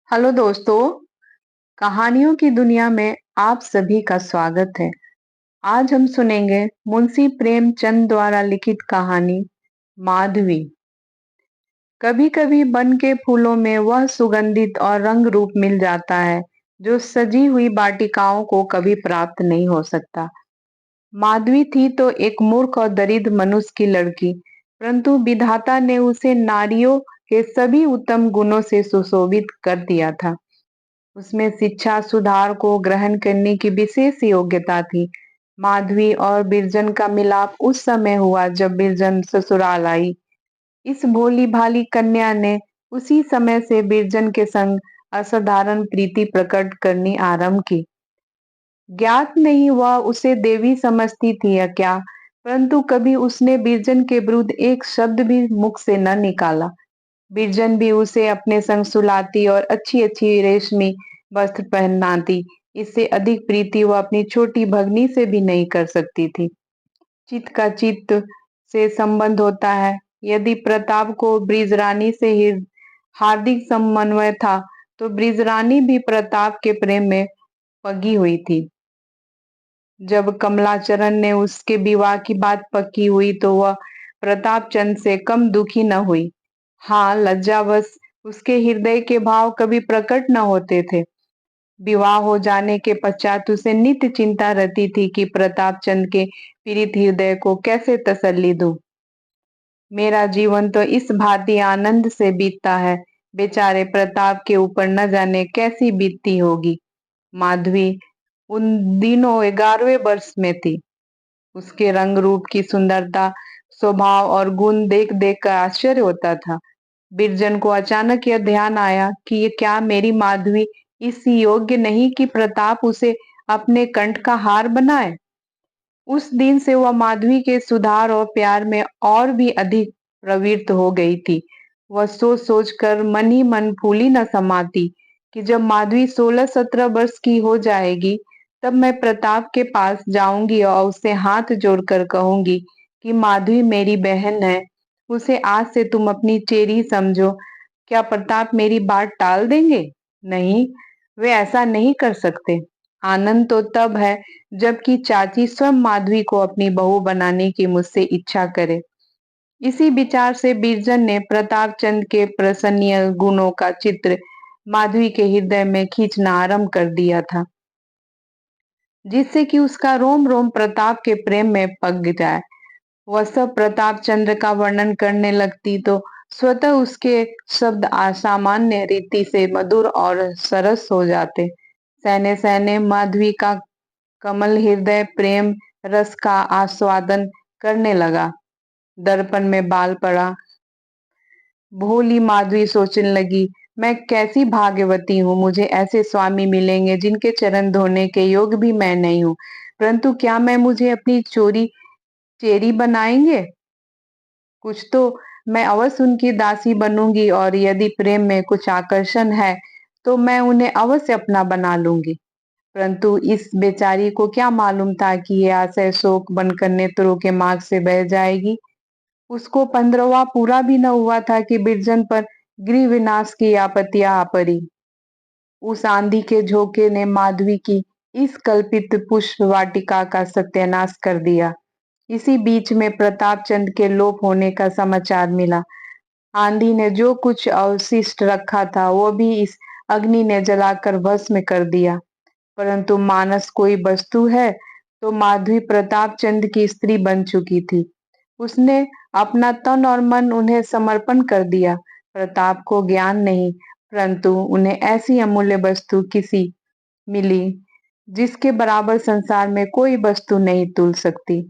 Hello दोस्तों, कहानियों की दुनिया में आप सभी का स्वागत है। आज हम सुनेंगे मुंशी प्रेमचंद द्वारा लिखित कहानी माधवी। कभी-कभी वन के फूलों में वह सुगंधित और रंग रूप मिल जाता है जो सजी हुई वाटिकाओं को कभी प्राप्त नहीं हो सकता। माधवी थी तो एक मूर्ख और दरिद्र मनुष्य की लड़की, परंतु विधाता ने उसे नारियों के सभी उत्तम गुणों से सुशोभित कर दिया था। उसमें शिक्षा सुधार को ग्रहण करने की विशेष योग्यता थी। माधवी और बिरजन का मिलाप उस समय हुआ जब बिरजन ससुराल आई। इस भोली भाली कन्या ने उसी समय से बिरजन के संग असाधारण प्रीति प्रकट करनी आरंभ की। ज्ञात नहीं वह उसे देवी समझती थी या क्या, परंतु कभी उसने बिरजन के विरुद्ध एक शब्द भी मुख से न निकाला। बिरजन भी उसे अपने संग सुलाती और अच्छी अच्छी रेशमी वस्त्र पहनाती। इससे अधिक प्रीति वह अपनी छोटी भगनी से भी नहीं कर सकती थी। चित्त का चित्त से संबंध होता है। यदि प्रताप को ब्रिजरानी से ही हार्दिक समन्वय था, तो ब्रिजरानी भी प्रताप के प्रेम में पगी हुई थी। जब कमलाचरण ने उसके विवाह की बात पक्की हुई तो वह प्रताप चंद से कम दुखी न हुई। हाँ, लज्जावश उसके हृदय के भाव कभी प्रकट न होते थे। विवाह हो जाने के पश्चात उसे नित्य चिंता रहती थी कि प्रताप चंद के पीड़ित हृदय को कैसे तसल्ली दूं। मेरा जीवन तो इस भांति आनंद से बीतता है, बेचारे प्रताप के ऊपर न जाने कैसी बीतती होगी। माधवी उन दिनों 11वें वर्ष में थी। उसके रंग रूप की सुंदरता, स्वभाव और गुण देख देख कर आश्चर्य होता था। बिरजन को अचानक यह ध्यान आया कि ये क्या मेरी माधवी इस योग्य नहीं कि प्रताप उसे अपने कंठ का हार बनाए। उस दिन से वह माधवी के सुधार और प्यार में और भी अधिक प्रवृत्त हो गई थी। वह सोच सोच कर मन ही मन फूली न समाती कि जब माधवी 16-17 वर्ष की हो जाएगी, तब मैं प्रताप के पास जाऊंगी और उससे हाथ जोड़कर कहूंगी कि माधवी मेरी बहन है, उसे आज से तुम अपनी चेरी समझो। क्या प्रताप मेरी बात टाल देंगे? नहीं, वे ऐसा नहीं कर सकते। आनंद तो तब है जबकि चाची स्वयं माधवी को अपनी बहू बनाने की मुझसे इच्छा करे। इसी विचार से बिरजन ने प्रताप चंद के प्रसन्नीय गुणों का चित्र माधवी के हृदय में खींचना आरंभ कर दिया था, जिससे कि उसका रोम रोम प्रताप के प्रेम में पग जाए। वह सब प्रताप चंद्र का वर्णन करने लगती तो स्वतः उसके शब्द असामान्य रीति से मधुर और सरस हो जाते। सहने सहने माधवी का कमल हृदय प्रेम रस का आस्वादन करने लगा। दर्पण में बाल पड़ा। भोली माधवी सोचने लगी, मैं कैसी भाग्यवती हूँ, मुझे ऐसे स्वामी मिलेंगे जिनके चरण धोने के योग्य भी मैं नहीं हूँ। परंतु क्या मैं मुझे अपनी चोरी चेरी बनाएंगे? कुछ तो मैं अवश्य उनकी दासी बनूंगी और यदि प्रेम में कुछ आकर्षण है तो मैं उन्हें अवश्य अपना बना लूंगी। परंतु इस बेचारी को क्या मालूम था कि ये आशय शोक बनकर नेत्रों के मार्ग से बह जाएगी। उसको 15वां पूरा भी न हुआ था कि बिरजन पर गृह विनाश की आपत्तियां आ पड़ी। उस आंधी के झोंके ने माधवी की इस कल्पित पुष्प वाटिका का सत्यानाश कर दिया। इसी बीच में प्रताप चंद के लोप होने का समाचार मिला। आंधी ने जो कुछ अवशिष्ट रखा था वो भी इस अग्नि ने जलाकर भस्म कर दिया। परंतु मानस कोई वस्तु है, तो माधवी प्रताप चंद की स्त्री बन चुकी थी। उसने अपना तन और मन उन्हें समर्पण कर दिया। प्रताप को ज्ञान नहीं, परंतु उन्हें ऐसी अमूल्य वस्तु किसी मिली जिसके बराबर संसार में कोई वस्तु नहीं तुल सकती।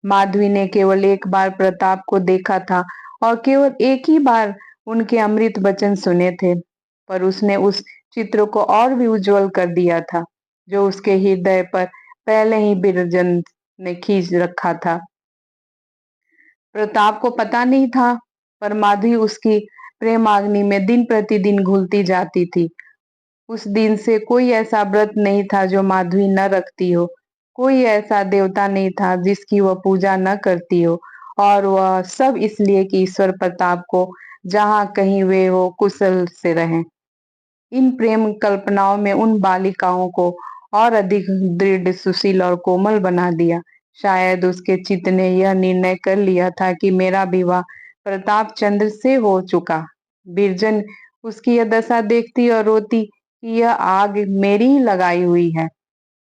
माधवी ने केवल एक बार प्रताप को देखा था और केवल एक ही बार उनके अमृत वचन सुने थे, पर उसने उस चित्र को और भी उज्जवल कर दिया था जो उसके हृदय पर पहले ही बिरजन ने खींच रखा था। प्रताप को पता नहीं था, पर माधवी उसकी प्रेमाग्नि में दिन प्रतिदिन घुलती जाती थी। उस दिन से कोई ऐसा व्रत नहीं था जो माधवी न रखती हो, कोई ऐसा देवता नहीं था जिसकी वह पूजा न करती हो, और वह सब इसलिए कि ईश्वर प्रताप को जहाँ कहीं वे हो कुशल से रहें। इन प्रेम कल्पनाओं में उन बालिकाओं को और अधिक दृढ़, सुशील और कोमल बना दिया। शायद उसके चित्त ने यह निर्णय कर लिया था कि मेरा विवाह प्रताप चंद्र से हो चुका। बिरजन उसकी यह दशा देखती और रोती कि यह आग मेरी ही लगाई हुई है।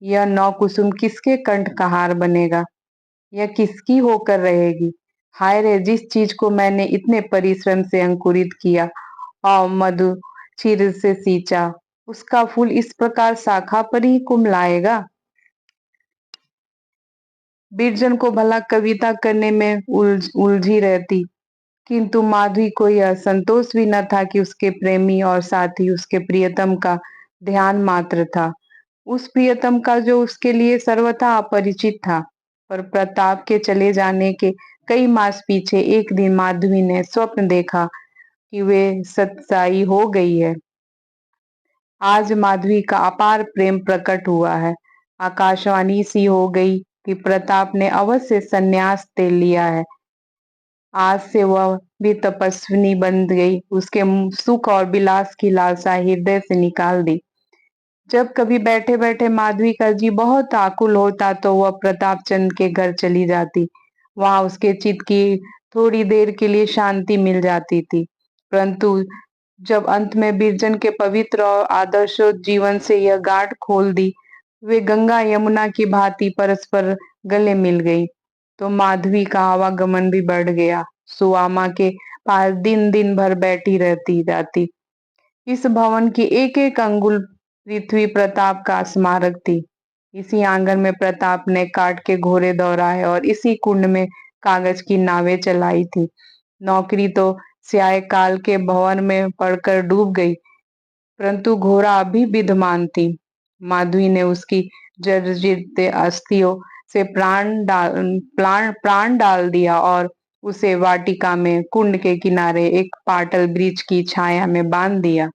यह नौकुसुम किसके कंठ का हार बनेगा? यह किसकी होकर रहेगी? हाय रे, जिस चीज को मैंने इतने परिश्रम से अंकुरित किया और मधु क्षीर से सींचा, उसका फूल इस प्रकार शाखा पर ही कुम्हलाएगा। बिरजन को भला कविता करने में उलझी रहती, किंतु माधवी को यह संतोष भी न था कि उसके प्रेमी और साथी उसके प्रियतम का ध्यान मात्र था, उस प्रियतम का जो उसके लिए सर्वथा अपरिचित था। पर प्रताप के चले जाने के कई मास पीछे एक दिन माधवी ने स्वप्न देखा कि वे सत्साई हो गई है। आज माधवी का अपार प्रेम प्रकट हुआ है। आकाशवाणी सी हो गई कि प्रताप ने अवश्य संन्यास ले लिया है। आज से वह भी तपस्विनी बन गई। उसके सुख और विलास की लालसा हृदय से निकाल दी। जब कभी बैठे बैठे माधवी का जी बहुत आकुल होता तो वह प्रताप चंद के घर चली जाती। वहां उसके चित्त की थोड़ी देर के लिए शांति मिल जाती थी। परंतु जब अंत में बिरजन के पवित्र और आदर्शो जीवन से यह गांठ खोल दी, वे गंगा यमुना की भांति परस्पर गले मिल गई, तो माधवी का आवागमन भी बढ़ गया। सुआमा के पास दिन दिन भर बैठी रहती जाती। इस भवन की एक एक अंगुल पृथ्वी प्रताप का स्मारक थी। इसी आंगन में प्रताप ने काट के घोड़े दौड़ाए और इसी कुंड में कागज की नावें चलाई थी। नौकरी तो स्याह काल के भंवर में पड़कर डूब गई, परंतु घोड़ा अभी विद्यमान थी। माधवी ने उसकी जर्जरित अस्थियों से प्राण डाल दिया और उसे वाटिका में कुंड के किनारे एक पाटल वृक्ष की छाया में बांध दिया।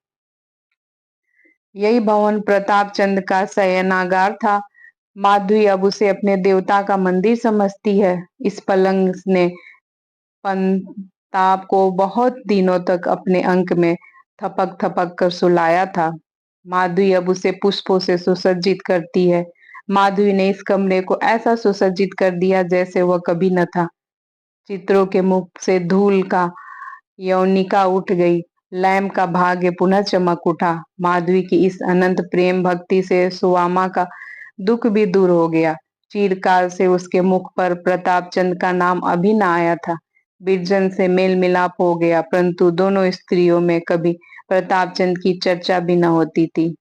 यही भवन प्रताप चंद का शयनागार था। माधवी अब उसे अपने देवता का मंदिर समझती है। इस पलंग ने पंताप को बहुत दिनों तक अपने अंक में थपक थपक कर सुलाया था। माधवी अब उसे पुष्पों से सुसज्जित करती है। माधवी ने इस कमरे को ऐसा सुसज्जित कर दिया जैसे वह कभी न था। चित्रों के मुख से धूल का यौनिका उठ गई। लैम्प का भाग्य पुनः चमक उठा। माधवी की इस अनंत प्रेम भक्ति से सुवामा का दुख भी दूर हो गया। चिरकाल से उसके मुख पर प्रताप चंद का नाम अभी न आया था। बिरजन से मेल मिलाप हो गया, परंतु दोनों स्त्रियों में कभी प्रताप चंद की चर्चा भी न होती थी।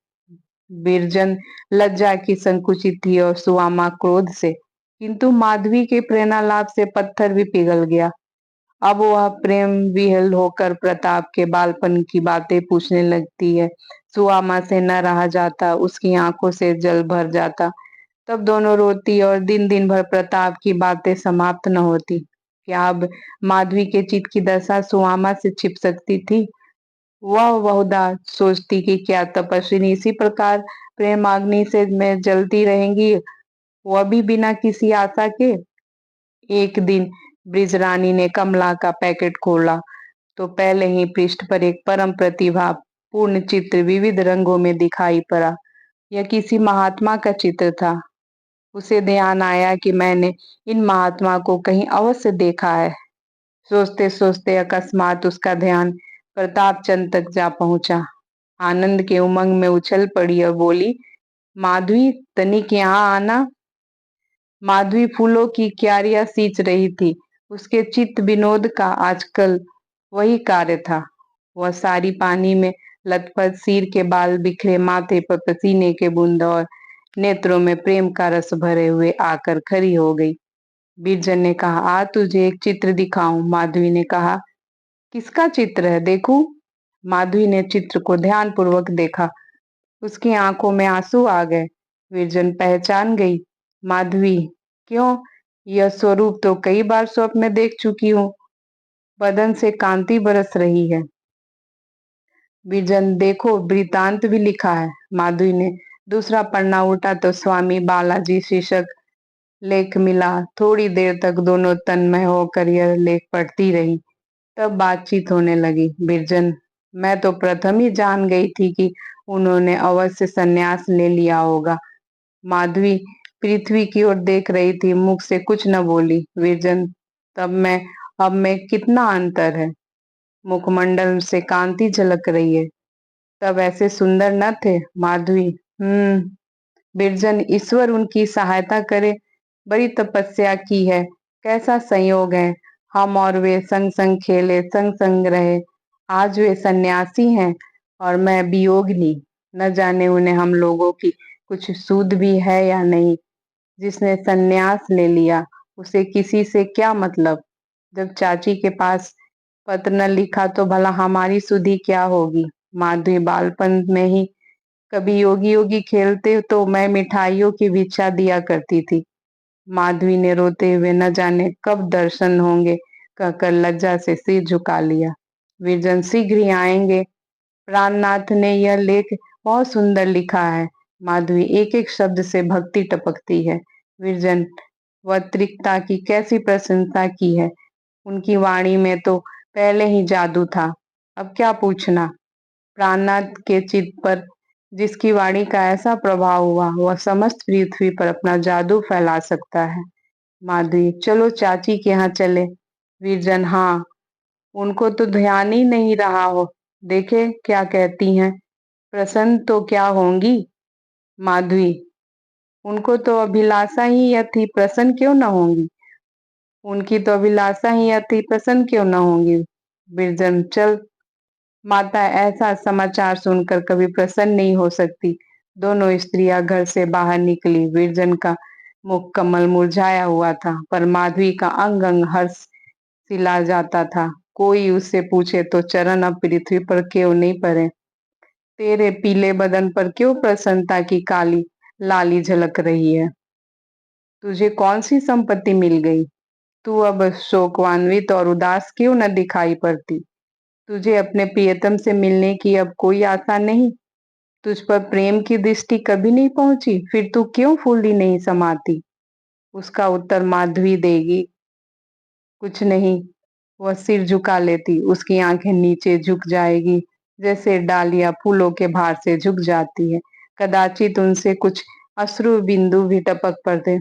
बिरजन लज्जा की संकुचित थी और सुवामा क्रोध से, किंतु माधवी के प्रेरणा लाभ से पत्थर भी पिघल गया। अब वह प्रेम विह्वल होकर प्रताप के बालपन की बातें पूछने लगती है। सुआमा से न रहा जाता, उसकी आंखों से जल भर जाता। तब दोनों रोती और दिन दिन भर प्रताप की बातें समाप्त न होती। क्या अब माधवी के चित्त की दशा सुआमा से छिप सकती थी? वह बहुधा सोचती कि क्या तपस्विनी इसी प्रकार प्रेमाग्नि से मैं जलती रहेंगी, वह भी बिना किसी आशा के। एक दिन ब्रिजरानी ने कमला का पैकेट खोला तो पहले ही पृष्ठ पर एक परम प्रतिभा पूर्ण चित्र विविध रंगों में दिखाई पड़ा। यह किसी महात्मा का चित्र था। उसे ध्यान आया कि मैंने इन महात्मा को कहीं अवश्य देखा है। सोचते सोचते अकस्मात उसका ध्यान प्रताप चंद तक जा पहुंचा। आनंद के उमंग में उछल पड़ी और बोली, माधवी तनिक यहाँ आना। माधवी फूलों की क्यारियां सींच रही थी। उसके चित्त विनोद का आजकल वही कार्य था। वह सारी पानी में लथपथ, सिर के बाल बिखरे, माथे पर पसीने के बूंद और नेत्रों में प्रेम का रस भरे हुए आकर खड़ी हो गई। बिरजन ने कहा, आ तुझे एक चित्र दिखाऊं। माधवी ने कहा, किसका चित्र है, देखूं। माधवी ने चित्र को ध्यान पूर्वक देखा। उसकी आंखों में आंसू आ गए। बिरजन पहचान गई। माधवी, क्यों, यह स्वरूप तो कई बार स्वप्न में देख चुकी हूँ। बदन से कांति बरस रही है। बिरजन, देखो वृतांत भी लिखा है। माधवी ने दूसरा पन्ना उल्टा तो स्वामी बालाजी शीर्षक लेख मिला। थोड़ी देर तक दोनों तन्मय होकर यह लेख पढ़ती रही। तब बातचीत होने लगी। बिरजन, मैं तो प्रथम ही जान गई थी कि उन्होंने अवश्य संन्यास ले लिया होगा। माधवी पृथ्वी की ओर देख रही थी, मुख से कुछ न बोली। विरजन, तब मैं अब में कितना अंतर है। मुखमंडल से कांति झलक रही है। तब ऐसे सुंदर न थे। माधवी, बिरजन, ईश्वर उनकी सहायता करे। बड़ी तपस्या की है। कैसा संयोग है, हम और वे संग संग खेले, संग संग रहे। आज वे सन्यासी हैं और मैं वियोगिनी। न जाने उन्हें हम लोगों की कुछ सूद भी है या नहीं। जिसने सन्यास ले लिया उसे किसी से क्या मतलब। जब चाची के पास पत्र न लिखा तो भला हमारी सुधि क्या होगी। माधवी, बालपन में ही कभी योगी योगी खेलते तो मैं मिठाइयों की भिक्षा दिया करती थी। माधवी ने रोते हुए न जाने कब दर्शन होंगे कहकर लज्जा से सिर झुका लिया। विरजन शीघ्र ही आएंगे। प्राणनाथ ने यह लेख बहुत सुंदर लिखा है। माधवी, एक एक शब्द से भक्ति टपकती है। विरजन, वह त्रिकता की कैसी प्रशंसा की है। उनकी वाणी में तो पहले ही जादू था, अब क्या पूछना। प्राणनाथ के चित्त पर जिसकी वाणी का ऐसा प्रभाव हुआ वह समस्त पृथ्वी पर अपना जादू फैला सकता है। माधवी, चलो चाची के यहाँ चले। विरजन, हाँ, उनको तो ध्यान ही नहीं रहा हो। देखे क्या कहती हैं। प्रसन्न तो क्या होंगी। माधवी, उनको तो अभिलाषा ही यह थी, प्रसन्न क्यों न होंगी। उनकी तो अभिलाषा ही यह थी, प्रसन्न क्यों न होंगी। बिरजन, चल। माता ऐसा समाचार सुनकर कभी प्रसन्न नहीं हो सकती। दोनों स्त्रियां घर से बाहर निकली। विरजन का मुख कमल मुरझाया हुआ था, पर माधवी का अंग अंग हर्ष सिला जाता था। कोई उससे पूछे तो चरण अब पृथ्वी पर क्यों नहीं पड़े। तेरे पीले बदन पर क्यों प्रसन्नता की काली लाली झलक रही है। तुझे कौन सी संपत्ति मिल गई। तू अब शोकान्वित और उदास क्यों न दिखाई पड़ती। तुझे अपने प्रियतम से मिलने की अब कोई आशा नहीं। तुझ पर प्रेम की दृष्टि कभी नहीं पहुंची, फिर तू क्यों फूली नहीं समाती। उसका उत्तर माधवी देगी। कुछ नहीं। वह सिर झुका लेती, उसकी आंखें नीचे झुक जाएगी, जैसे डालियां फूलों के भार से झुक जाती है। कदाचित उनसे कुछ अश्रु बिंदु भी टपक पड़ते,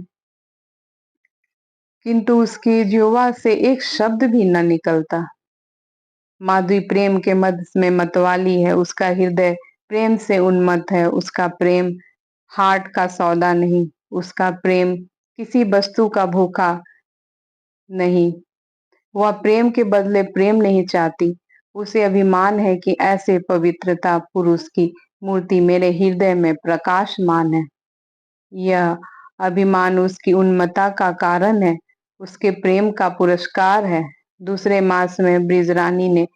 किंतु उसकी जिह्वा से एक शब्द भी न निकलता। माधवी प्रेम के मद में मतवाली है। उसका हृदय प्रेम से उन्मत्त है। उसका प्रेम हाट का सौदा नहीं। उसका प्रेम किसी वस्तु का भूखा नहीं। वह प्रेम के बदले प्रेम नहीं चाहती। उसे अभिमान है कि ऐसे पवित्रता पुरुष की मूर्ति मेरे हृदय में प्रकाशमान है। यह अभिमान उसकी उन्मत्ता का कारण है, उसके प्रेम का पुरस्कार है। दूसरे मास में ब्रिजरानी ने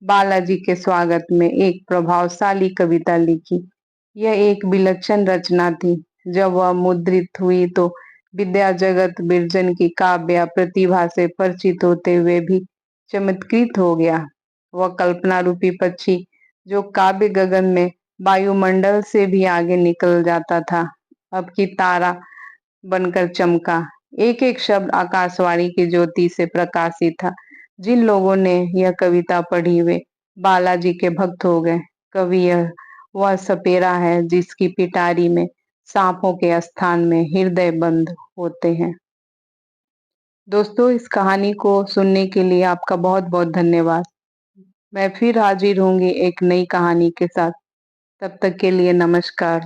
बालाजी के स्वागत में एक प्रभावशाली कविता लिखी। यह एक विलक्षण रचना थी। जब वह मुद्रित हुई तो विद्या जगत बिरजन की काव्य प्रतिभा से परिचित होते हुए भी चमत्कृत हो गया। वह कल्पना रूपी पक्षी जो काव्य गगन में वायुमंडल से भी आगे निकल जाता था, अब की तारा बनकर चमका। एक एक शब्द आकाशवाणी की ज्योति से प्रकाशित था। जिन लोगों ने यह कविता पढ़ी वे बालाजी के भक्त हो गए। कवि यह वह सपेरा है जिसकी पिटारी में सांपों के स्थान में हृदय बंद होते हैं। दोस्तों, इस कहानी को सुनने के लिए आपका बहुत बहुत धन्यवाद। मैं फिर हाजिर होंगी एक नई कहानी के साथ। तब तक के लिए नमस्कार।